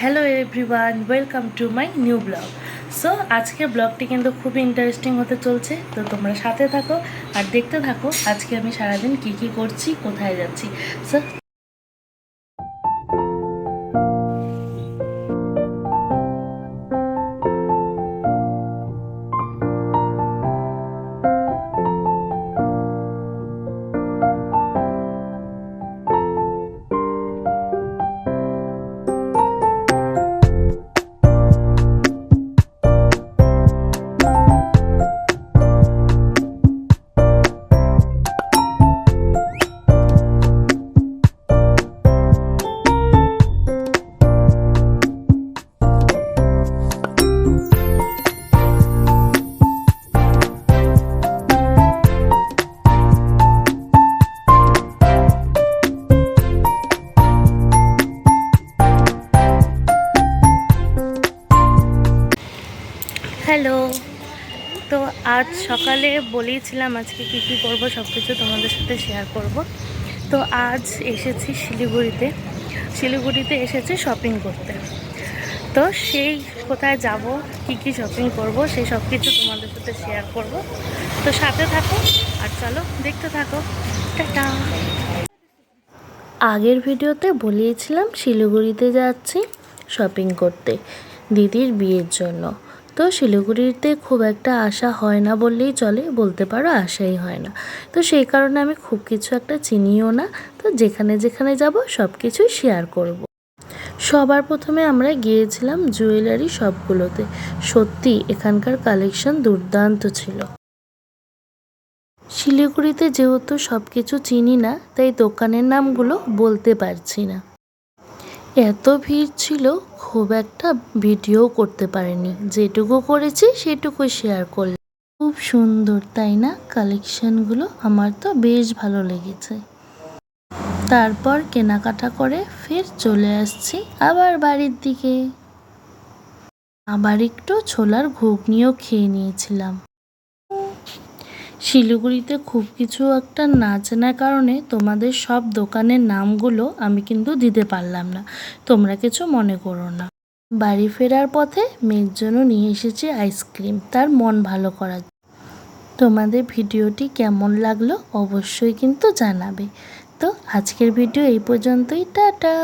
Hello everyone, welcome to my new blog. So আজকের ব্লগটি কিন্তু খুবই ইন্টারেস্টিং হতে চলছে, তো তোমরা সাথে থাকো আর দেখতে থাকো আজকে আমি সারাদিন কী করছি, কোথায় যাচ্ছি। So hello. তো আজ সকালে বলেইছিলাম আজকে কী করব সব কিছু তোমাদের সাথে শেয়ার করব। তো আজ এসেছি শিলিগুড়িতে এসেছি শপিং করতে। তো সেই কোথায় যাব, কী শপিং করব, সেই সব কিছু তোমাদের সাথে শেয়ার করব। তো সাথে থাকো আর চলো দেখতে থাকো। টাটা। আগের ভিডিওতে বলিয়েছিলাম শিলিগুড়িতে যাচ্ছি শপিং করতে দিদির বিয়ের জন্য। তো শিলিগুড়িতে খুব একটা আসা হয় না বললেই চলে, বলতে পারো আসাই হয় না। তো সেই কারণে আমি খুব কিছু একটা চিনিও না। তো যেখানে যেখানে যাব সব কিছুই শেয়ার করব। সবার প্রথমে আমরা গিয়েছিলাম জুয়েলারি শপগুলোতে। সত্যি এখানকার কালেকশন দুর্দান্ত ছিল। শিলিগুড়িতে যেহেতু সব কিছু চিনি না, তাই দোকানের নামগুলো বলতে পারছি না। এত ভিড় ছিল, খুব একটা ভিডিও করতে পারিনি, যেটুকু করেছি সেটুকু শেয়ার করলাম। খুব সুন্দর তাই না কালেকশনগুলো? আমার তো বেশ ভালো লেগেছে। তারপর কেনাকাটা করে ফের চলে আসছি আবার বাড়ির দিকে। আবার একটু ছোলার ঘুগনিও খেয়ে নিয়েছিলাম। শিলিগুড়িতে খুব কিছু একটা না চেনার কারণে তোমাদের সব দোকানের নামগুলো আমি কিন্তু দিতে পারলাম না, তোমরা কিছু মনে করো না। বাড়ি ফেরার পথে মেয়ের জন্য নিয়ে এসেছি আইসক্রিম, তার মন ভালো করার। তোমাদের ভিডিওটি কেমন লাগলো অবশ্যই কিন্তু জানাবে। তো আজকের ভিডিও এই পর্যন্তই, টাটা।